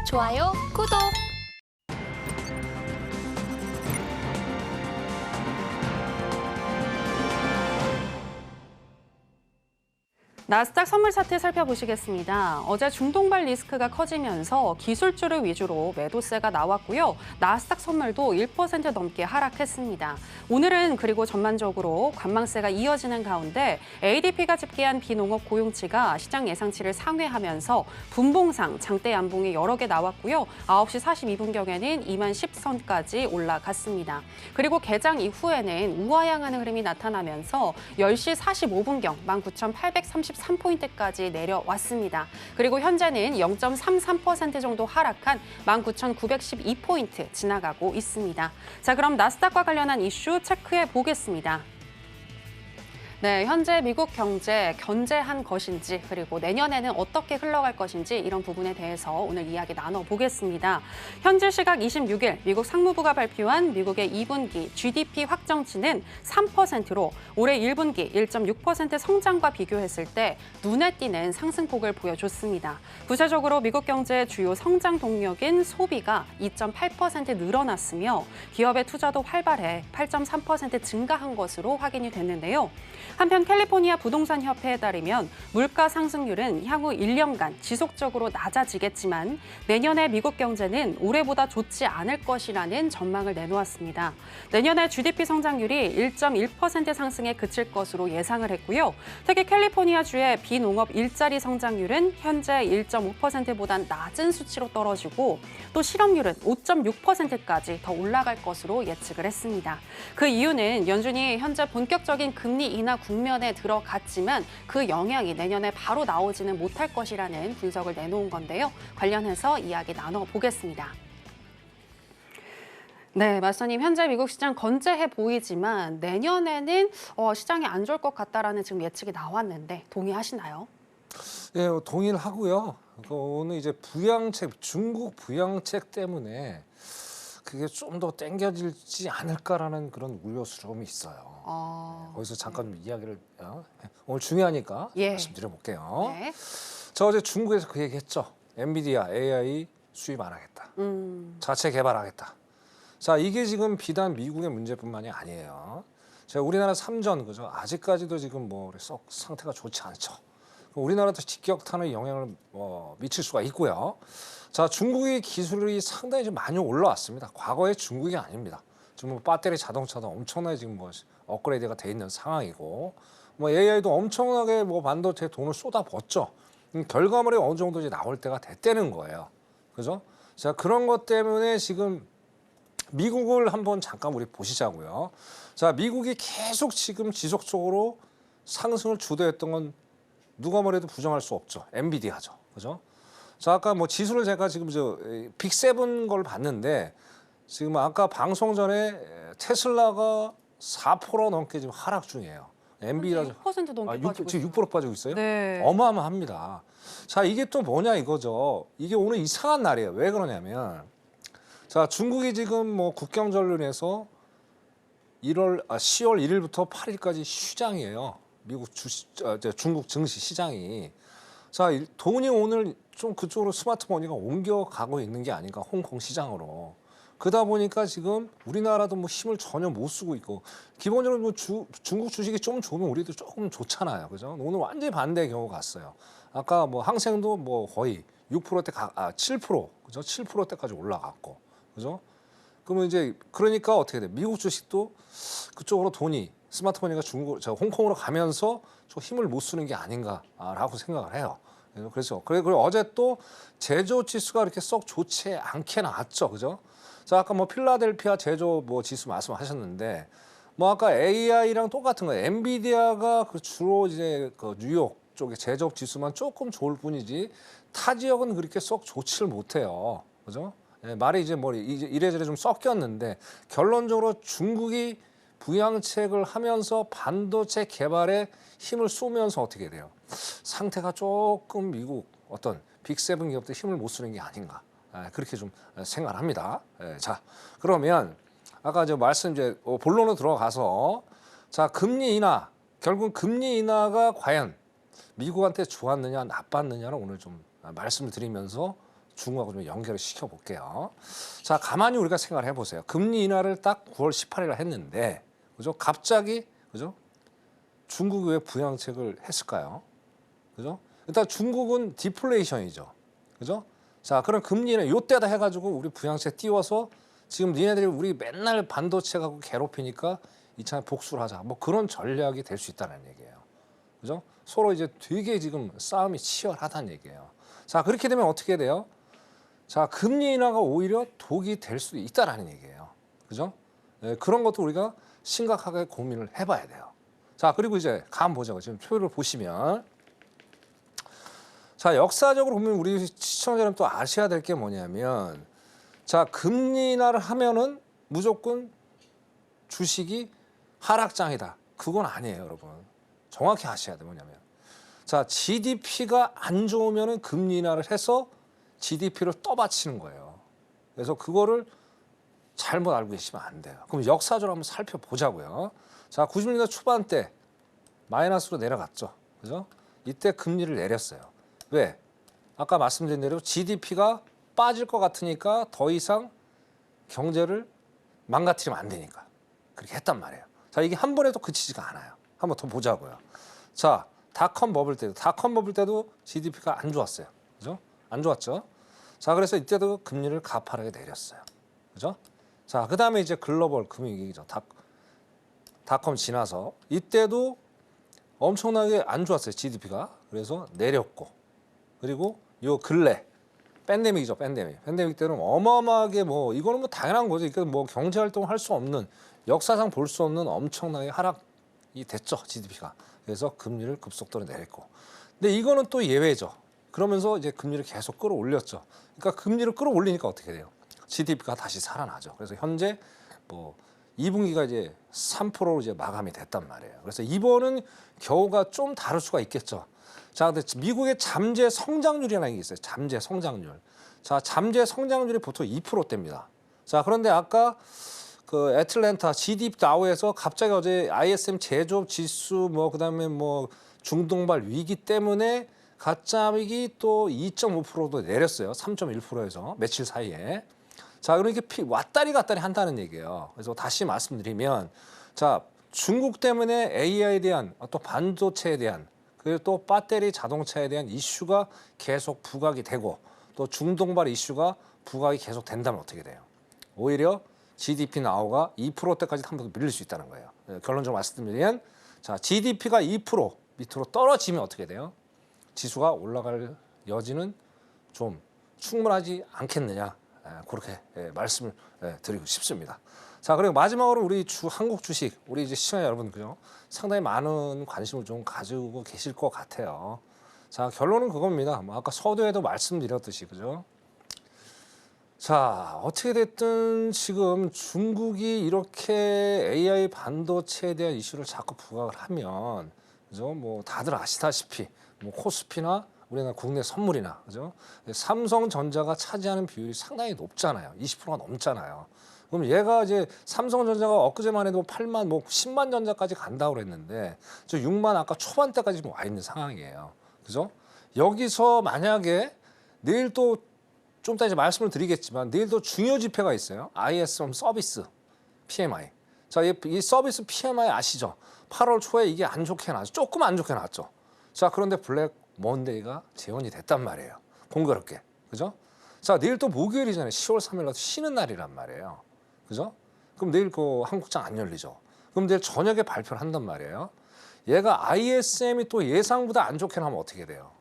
좋아요, 구독! 나스닥 선물 차트 살펴보시겠습니다. 어제 중동발 리스크가 커지면서 기술주를 위주로 매도세가 나왔고요. 나스닥 선물도 1% 넘게 하락했습니다. 오늘은 그리고 전반적으로 관망세가 이어지는 가운데 ADP가 집계한 비농업 고용치가 시장 예상치를 상회하면서 분봉상 장대 양봉이 여러 개 나왔고요. 9시 42분경에는 2만 10선까지 올라갔습니다. 그리고 개장 이후에는 우하향하는 흐름이 나타나면서 10시 45분경 19,833포인트까지 내려왔습니다. 그리고 현재는 0.33% 정도 하락한 19,912포인트 지나가고 있습니다. 자, 그럼 나스닥과 관련한 이슈 체크해 보겠습니다. 네, 현재 미국 경제 견제한 것인지 그리고 내년에는 어떻게 흘러갈 것인지 이런 부분에 대해서 오늘 이야기 나눠보겠습니다. 현재 시각 26일 미국 상무부가 발표한 미국의 2분기 GDP 확정치는 3%로 올해 1분기 1.6% 성장과 비교했을 때 눈에 띄는 상승폭을 보여줬습니다. 구체적으로 미국 경제의 주요 성장 동력인 소비가 2.8% 늘어났으며 기업의 투자도 활발해 8.3% 증가한 것으로 확인이 됐는데요. 한편 캘리포니아 부동산 협회에 따르면 물가 상승률은 향후 1년간 지속적으로 낮아지겠지만 내년에 미국 경제는 올해보다 좋지 않을 것이라는 전망을 내놓았습니다. 내년에 GDP 성장률이 1.1% 상승에 그칠 것으로 예상을 했고요. 특히 캘리포니아주의 비농업 일자리 성장률은 현재 1.5%보단 낮은 수치로 떨어지고 또 실업률은 5.6%까지 더 올라갈 것으로 예측을 했습니다. 그 이유는 연준이 현재 본격적인 금리 인하 국면에 들어갔지만 그 영향이 내년에 바로 나오지는 못할 것이라는 분석을 내놓은 건데요. 관련해서 이야기 나눠보겠습니다. 네, 마스터님, 현재 미국 시장 건재해 보이지만 내년에는 시장이 안 좋을 것 같다라는 지금 예측이 나왔는데 동의하시나요? 예, 동의를 하고요. 오늘 이제 부양책, 중국 부양책 때문에 그게 좀 더 땡겨질지 않을까라는 그런 우려스러움이 있어요. 거기서 잠깐 이야기를 오늘 중요하니까 말씀드려볼게요. 네. 저 어제 중국에서 그 얘기했죠. 엔비디아 AI 수입 안 하겠다. 자체 개발하겠다. 자, 이게 지금 비단 미국의 문제뿐만이 아니에요. 제가 우리나라 삼전 그죠? 아직까지도 지금 뭐 썩 상태가 좋지 않죠. 우리나라도 직격탄의 영향을 미칠 수가 있고요. 자, 중국의 기술이 상당히 좀 많이 올라왔습니다. 과거의 중국이 아닙니다. 지금 뭐 배터리 자동차도 엄청나게 지금 뭐 업그레이드가 돼 있는 상황이고, 뭐 AI도 엄청나게 뭐 반도체에 돈을 쏟아붓죠. 결과물이 어느 정도 이제 나올 때가 됐다는 거예요. 그죠? 자, 그런 것 때문에 지금 미국을 한번 잠깐 우리 보시자고요. 자, 미국이 계속 지금 지속적으로 상승을 주도했던 건 누가 뭐래도 부정할 수 없죠. 엔비디아죠. 그죠? 자, 아까 뭐 지수를 제가 지금 빅7 걸 봤는데 지금 아까 방송 전에 테슬라가 4% 넘게 지금 하락 중이에요. 엔비디아 6% 넘게 빠지고 지금 6% 빠지고 있어요? 네. 어마어마합니다. 자, 이게 또 뭐냐 이거죠. 이게 오늘 이상한 날이에요. 왜 그러냐면 자, 중국이 지금 뭐 국경 전륜에서 10월 1일부터 8일까지 휴장이에요. 미국 중국 증시 시장이. 자, 돈이 오늘 좀 그쪽으로 스마트머니가 옮겨가고 있는 게 아닌가, 홍콩 시장으로. 그러다 보니까 지금 우리나라도 뭐 힘을 전혀 못 쓰고 있고, 기본적으로 뭐 중국 주식이 좀 좋으면 우리도 조금 좋잖아요. 그죠? 오늘 완전히 반대의 경우가 갔어요. 아까 뭐 항생도 뭐 거의 6%대, 7%, 그죠? 7%대까지 올라갔고, 그죠? 그러면 이제, 그러니까 어떻게 돼? 미국 주식도 그쪽으로 돈이, 스마트머니가 홍콩으로 가면서 좀 힘을 못 쓰는 게 아닌가라고 생각을 해요. 그리고 어제 또 제조 지수가 이렇게 썩 좋지 않게 나왔죠, 그죠? 자, 아까 뭐 필라델피아 제조 뭐 지수 말씀하셨는데, 뭐 아까 AI랑 똑같은 거예요. 엔비디아가 주로 이제 그 뉴욕 쪽의 제조업 지수만 조금 좋을 뿐이지 타 지역은 그렇게 썩 좋지를 못해요, 그죠? 예, 말이 이제 뭐 이래저래 좀 섞였는데 결론적으로 중국이 부양책을 하면서 반도체 개발에 힘을 쏘면서 어떻게 돼요? 상태가 조금 미국 어떤 빅7 기업들 힘을 못 쓰는 게 아닌가. 그렇게 좀 생각합니다. 자, 그러면 아까 말씀 본론으로 들어가서 자, 금리 인하. 결국 금리 인하가 과연 미국한테 좋았느냐 나빴느냐를 오늘 좀 말씀을 드리면서 중국하고 좀 연결을 시켜볼게요. 자, 가만히 우리가 생각을 해보세요. 금리 인하를 딱 9월 18일에 했는데, 그죠? 갑자기, 그죠? 중국이 왜 부양책을 했을까요? 그죠? 일단 중국은 디플레이션이죠. 그죠? 자, 그럼 금리 인하 요때다 해가지고 우리 부양책 띄워서 지금 니네들이 우리 맨날 반도체 갖고 괴롭히니까 이참에 복수를 하자. 뭐 그런 전략이 될 수 있다는 얘기예요. 그죠? 서로 이제 되게 지금 싸움이 치열하다는 얘기예요. 자, 그렇게 되면 어떻게 돼요? 자, 금리 인하가 오히려 독이 될 수도 있다라는 얘기예요. 그죠? 네, 그런 것도 우리가 심각하게 고민을 해봐야 돼요. 자, 그리고 이제 감 보자고. 지금 표를 보시면. 자, 역사적으로 보면 우리 시청자 여러분 또 아셔야 될 게 뭐냐면, 자, 금리 인하를 하면은 무조건 주식이 하락장이다. 그건 아니에요, 여러분. 정확히 아셔야 돼요, 뭐냐면. 자, GDP가 안 좋으면은 금리 인하를 해서 GDP를 떠받치는 거예요. 그래서 그거를 잘못 알고 계시면 안 돼요. 그럼 역사적으로 한번 살펴보자고요. 자, 90년대 초반 때 마이너스로 내려갔죠. 그죠? 이때 금리를 내렸어요. 왜? 아까 말씀드린 대로 GDP가 빠질 것 같으니까 더 이상 경제를 망가뜨리면 안 되니까. 그렇게 했단 말이에요. 자, 이게 한 번에도 그치지가 않아요. 한번 더 보자고요. 자, 닷컴 버블 때도 GDP가 안 좋았어요. 그죠? 안 좋았죠? 자, 그래서 이때도 금리를 가파르게 내렸어요. 그죠? 자, 그 다음에 이제 글로벌 금융위기죠. 닷컴 지나서 이때도 엄청나게 안 좋았어요. GDP가. 그래서 내렸고. 그리고 요 근래 팬데믹이죠. 팬데믹 때는 어마어마하게 뭐 이거는 뭐 당연한 거죠. 이거 뭐 경제 활동을 할 수 없는 역사상 볼 수 없는 엄청나게 하락이 됐죠. GDP가. 그래서 금리를 급속도로 내렸고. 근데 이거는 또 예외죠. 그러면서 이제 금리를 계속 끌어올렸죠. 그러니까 금리를 끌어올리니까 어떻게 돼요? GDP가 다시 살아나죠. 그래서 현재 뭐 2분기가 이제 3%로 이제 마감이 됐단 말이에요. 그래서 이번은 겨우가 좀 다를 수가 있겠죠. 자, 근데 미국의 잠재 성장률이라는 게 있어요. 잠재 성장률. 자, 잠재 성장률이 보통 2%대입니다. 자, 그런데 아까 그 애틀랜타 GDP 다우에서 갑자기 어제 ISM 제조업 지수 뭐 그다음에 뭐 중동발 위기 때문에 갑자기 또 2.5%도 내렸어요. 3.1%에서 며칠 사이에. 자, 그러니까 왔다리 갔다리 한다는 얘기예요. 그래서 다시 말씀드리면, 자, 중국 때문에 AI에 대한 또 반도체에 대한 그리고 또 배터리 자동차에 대한 이슈가 계속 부각이 되고 또 중동발 이슈가 부각이 계속 된다면 어떻게 돼요? 오히려 GDP 나오가 2%대까지 한 번 더 밀릴 수 있다는 거예요. 결론적으로 말씀드리면, 자, GDP가 2% 밑으로 떨어지면 어떻게 돼요? 지수가 올라갈 여지는 좀 충분하지 않겠느냐. 그렇게 말씀을 드리고 싶습니다. 자, 그리고 마지막으로 우리 한국 주식, 우리 이제 시청자 여러분, 그죠? 상당히 많은 관심을 좀 가지고 계실 것 같아요. 자, 결론은 그겁니다. 뭐 아까 서두에도 말씀드렸듯이, 그죠? 자, 어떻게 됐든 지금 중국이 이렇게 AI 반도체에 대한 이슈를 자꾸 부각을 하면, 그죠? 뭐 다들 아시다시피, 뭐 코스피나 우리나라 국내 선물이나, 그죠? 삼성전자가 차지하는 비율이 상당히 높잖아요. 20%가 넘잖아요. 그럼 얘가 이제 삼성전자가 엊그제만 해도 8만, 뭐 10만 전자까지 간다고 그랬는데, 저 6만 아까 초반대까지 와 있는 상황이에요. 그죠? 여기서 만약에 내일 또 좀 이따 이제 말씀을 드리겠지만 내일 또 중요 지표가 있어요. ISM 서비스 PMI. 자, 이 서비스 PMI 아시죠? 8월 초에 이게 안 좋게 나왔죠. 조금 안 좋게 나왔죠. 자, 그런데 블랙 먼데이가 재현이 됐단 말이에요. 공교롭게. 그죠? 자, 내일 또 목요일이잖아요. 10월 3일 날 쉬는 날이란 말이에요. 그죠? 그럼 내일 그 한국장 안 열리죠. 그럼 내일 저녁에 발표를 한단 말이에요. 얘가 ISM이 또 예상보다 안 좋게 나오면 어떻게 돼요?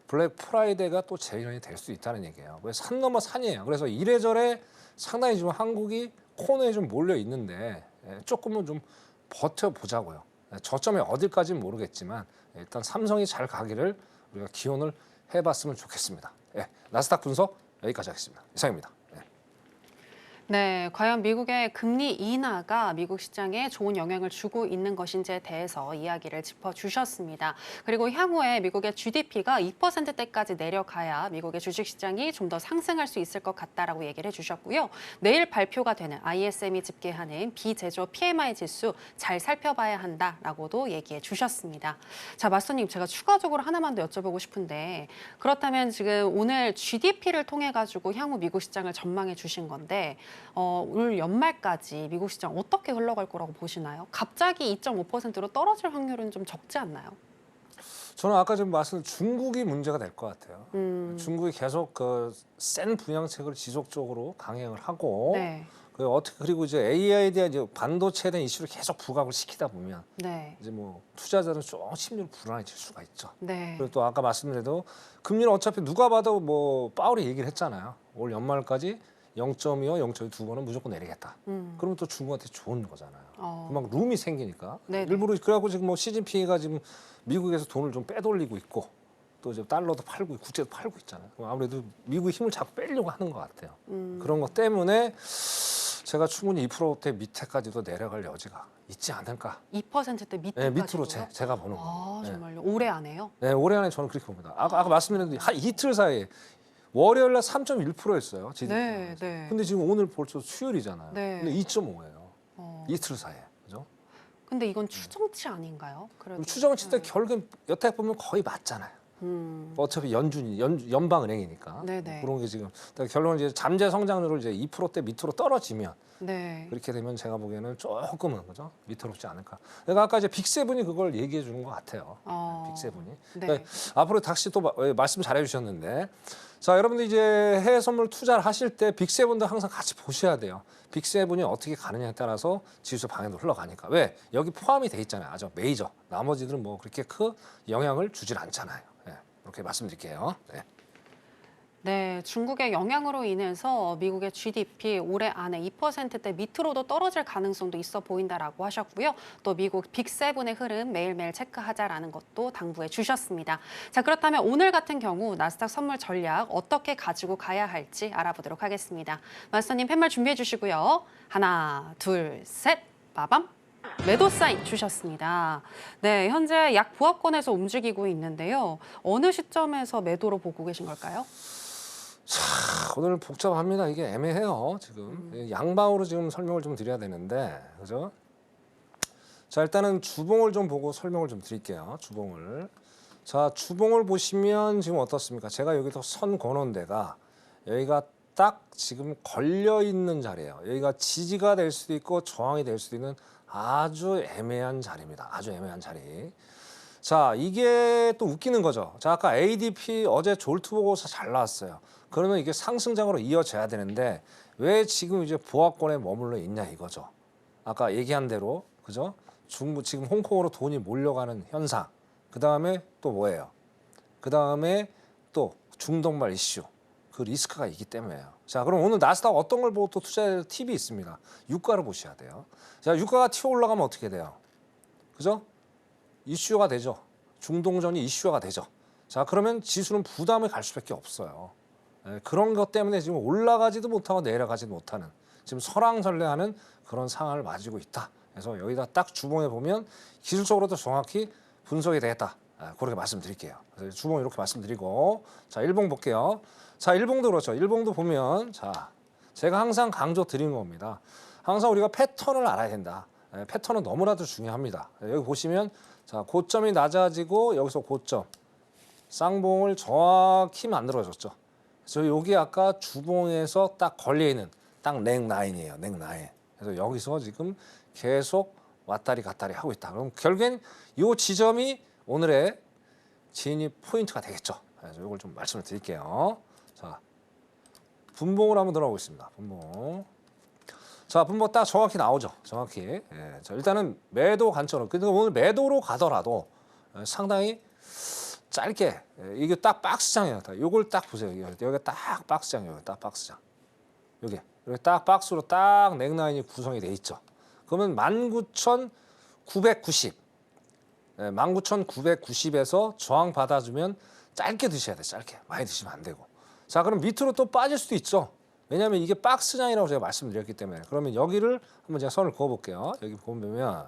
블랙 프라이데이가 또 재현이 될 수 있다는 얘기예요. 그래서 산 넘어 산이에요. 그래서 이래저래 상당히 지금 한국이 코너에 좀 몰려 있는데 조금은 좀 버텨보자고요. 저점이 어딜까지는 모르겠지만 일단 삼성이 잘 가기를 우리가 기원을 해봤으면 좋겠습니다. 나스닥 분석 여기까지 하겠습니다. 이상입니다. 네, 과연 미국의 금리 인하가 미국 시장에 좋은 영향을 주고 있는 것인지에 대해서 이야기를 짚어주셨습니다. 그리고 향후에 미국의 GDP가 2%대까지 내려가야 미국의 주식시장이 좀 더 상승할 수 있을 것 같다라고 얘기를 해주셨고요. 내일 발표가 되는 ISM이 집계하는 비제조 PMI 지수 잘 살펴봐야 한다라고도 얘기해 주셨습니다. 자, 마스터님, 제가 추가적으로 하나만 더 여쭤보고 싶은데 그렇다면 지금 오늘 GDP를 통해 가지고 향후 미국 시장을 전망해 주신 건데 올 연말까지 미국 시장 어떻게 흘러갈 거라고 보시나요? 갑자기 2.5%로 떨어질 확률은 좀 적지 않나요? 저는 아까 좀 말씀 중국이 문제가 될 것 같아요. 중국이 계속 그 센 부양책을 지속적으로 강행을 하고 네. 그리고 이제 AI에 대한 이제 반도체에 대한 이슈를 계속 부각을 시키다 보면 네. 이제 뭐 투자자는 좀 심리로 불안해질 수가 있죠. 네. 그리고 또 아까 말씀드려도 금리는 어차피 누가 봐도 뭐 파월이 얘기를 했잖아요. 올 연말까지 0.2와 0.2번은 무조건 내리겠다. 그러면 또 중국한테 좋은 거잖아요. 막 룸이 생기니까 네네. 일부러 그래갖고 지금 뭐 시진핑이가 지금 미국에서 돈을 좀 빼돌리고 있고 또 이제 달러도 팔고 국채도 팔고 있잖아요. 아무래도 미국의 힘을 자꾸 빼려고 하는 것 같아요. 그런 것 때문에 제가 충분히 2%대 밑에까지도 내려갈 여지가 있지 않을까. 2%대 네, 밑으로 밑으로 제가 보는 거예요. 아, 네. 정말요? 올해 안에요? 네, 올해 안에 저는 그렇게 봅니다. 아까 말씀드렸는데 한 이틀 사이에 월요일 날 3.1%였어요. 네, 네. 근데 지금 오늘 벌써 수요일이잖아요. 네. 근데 2.5예요. 어. 이틀 사이에. 그죠? 근데 이건 추정치 아닌가요? 그래도. 추정을 칠 때 결국엔 여태 보면 거의 맞잖아요. 어차피 연방은행이니까. 네네. 그런 게 지금 그러니까 결론은 이제 잠재 성장률을 이제 2%대 밑으로 떨어지면 네. 그렇게 되면 제가 보기에는 조금은 그죠? 위태롭지 않을까. 내가 아까 이제 빅세븐이 그걸 얘기해 주는 것 같아요. 빅세븐이. 네. 그러니까 앞으로 다시 또 말씀 잘해 주셨는데, 자 여러분들 이제 해외 선물 투자를 하실 때 빅세븐도 항상 같이 보셔야 돼요. 빅세븐이 어떻게 가느냐에 따라서 지수 방향도 흘러가니까. 왜? 여기 포함이 돼 있잖아요. 아주 메이저. 나머지들은 뭐 그렇게 큰 영향을 주질 않잖아요. 네, 그렇게 말씀드릴게요. 네. 네, 중국의 영향으로 인해서 미국의 GDP 올해 안에 2%대 밑으로도 떨어질 가능성도 있어 보인다라고 하셨고요. 또 미국 빅세븐의 흐름 매일매일 체크하자라는 것도 당부해 주셨습니다. 자, 그렇다면 오늘 같은 경우 나스닥 선물 전략 어떻게 가지고 가야 할지 알아보도록 하겠습니다. 마스터님 팻말 준비해 주시고요. 하나, 둘, 셋, 빠밤. 매도 사인 주셨습니다. 네, 현재 약 보합권에서 움직이고 있는데요. 어느 시점에서 매도로 보고 계신 걸까요? 자, 오늘 복잡합니다. 이게 애매해요. 지금 양방으로 지금 설명을 좀 드려야 되는데, 그죠? 자, 일단은 주봉을 좀 보고 설명을 좀 드릴게요. 주봉을. 자, 주봉을 보시면 지금 어떻습니까? 제가 여기서 선 거는 데가 여기가 딱 지금 걸려 있는 자리예요. 여기가 지지가 될 수도 있고 저항이 될 수도 있는 아주 애매한 자리입니다. 아주 애매한 자리. 자, 이게 또 웃기는 거죠. 자, 아까 ADP 어제 졸트 보고서 잘 나왔어요. 그러면 이게 상승장으로 이어져야 되는데 왜 지금 이제 보합권에 머물러 있냐 이거죠. 아까 얘기한 대로 그죠? 중국 지금 홍콩으로 돈이 몰려가는 현상. 그 다음에 또 뭐예요? 그 다음에 또 중동발 이슈. 그 리스크가 있기 때문에요. 자, 그럼 오늘 나스닥 어떤 걸 보고 또 투자할 팁이 있습니다. 유가를 보셔야 돼요. 자, 유가가 튀어 올라가면 어떻게 돼요? 그죠? 이슈가 되죠. 중동전이 이슈가 되죠. 자, 그러면 지수는 부담을 갈 수밖에 없어요. 그런 것 때문에 지금 올라가지도 못하고 내려가지도 못하는 지금 설왕설래하는 그런 상황을 맞이고 있다. 그래서 여기다 딱 주봉에 보면 기술적으로도 정확히 분석이 되겠다. 그렇게 말씀드릴게요. 그래서 주봉 이렇게 말씀드리고 자, 일봉 볼게요. 자, 일봉도 그렇죠. 일봉도 보면 자, 제가 항상 강조 드린 겁니다. 항상 우리가 패턴을 알아야 된다. 패턴은 너무나도 중요합니다. 여기 보시면 자, 고점이 낮아지고 여기서 고점 쌍봉을 정확히 만들어줬죠. 그래서 여기 아까 주봉에서 딱 걸려 있는 딱 넥라인이에요. 넥라인. 그래서 여기서 지금 계속 왔다리 갔다리 하고 있다. 그럼 결국엔 이 지점이 오늘의 진입 포인트가 되겠죠. 그래서 이걸 좀 말씀을 드릴게요. 자, 분봉을 한번 들어가고 있습니다. 분봉. 자, 분봉 딱 정확히 나오죠. 정확히. 예, 자, 일단은 매도 관점으로. 근데 오늘 매도로 가더라도 상당히 짧게 이게 딱 박스장이에요. 이걸 딱 보세요. 여기가 딱 박스장이에요. 딱 박스장. 여기 딱 박스로 딱 넥라인이 구성이 돼 있죠. 그러면 19,990. 19,990에서 저항 받아주면 짧게 드셔야 돼. 짧게. 많이 드시면 안 되고. 자, 그럼 밑으로 또 빠질 수도 있죠. 왜냐하면 이게 박스장이라고 제가 말씀드렸기 때문에. 그러면 여기를 한번 제가 선을 그어볼게요. 여기 보면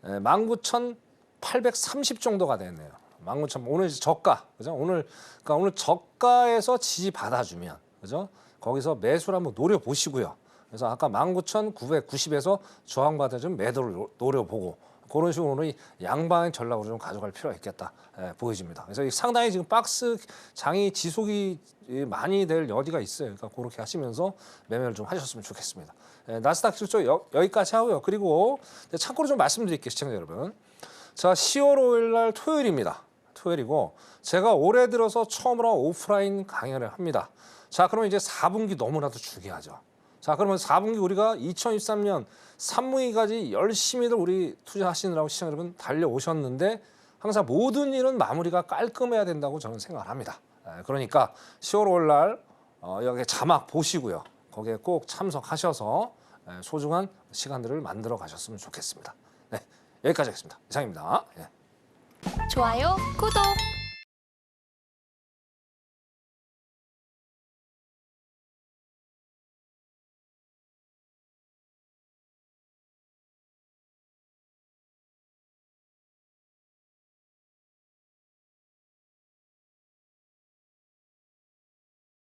19,830 정도가 됐네요. 19,000 오늘 이제 저가, 그죠? 그러니까 오늘 저가에서 지지 받아주면, 그죠? 거기서 매수를 한번 노려 보시고요. 그래서 아까 19,990에서 저항받아 좀 매도를 노려보고 그런 식으로 오늘 양방의 전략으로 좀 가져갈 필요가 있겠다 보여집니다. 그래서 상당히 지금 박스 장이 지속이 많이 될 여지가 있어요. 그러니까 그렇게 하시면서 매매를 좀 하셨으면 좋겠습니다. 나스닥 실적 여기까지 하고요. 그리고 참고로 좀 말씀드릴게요, 시청자 여러분. 자, 10월 5일 날 토요일입니다. 토요일이고 제가 올해 들어서 처음으로 오프라인 강연을 합니다. 자, 그러면 이제 4분기 너무나도 중요하죠. 자, 그러면 4분기 우리가 2023년 3분기까지 열심히들 우리 투자하시느라고 시청자 여러분 달려오셨는데 항상 모든 일은 마무리가 깔끔해야 된다고 저는 생각을 합니다. 그러니까 10월 5일 날 여기 자막 보시고요. 거기에 꼭 참석하셔서 소중한 시간들을 만들어 가셨으면 좋겠습니다. 네, 여기까지 하겠습니다. 이상입니다. 예. 좋아요, 구독.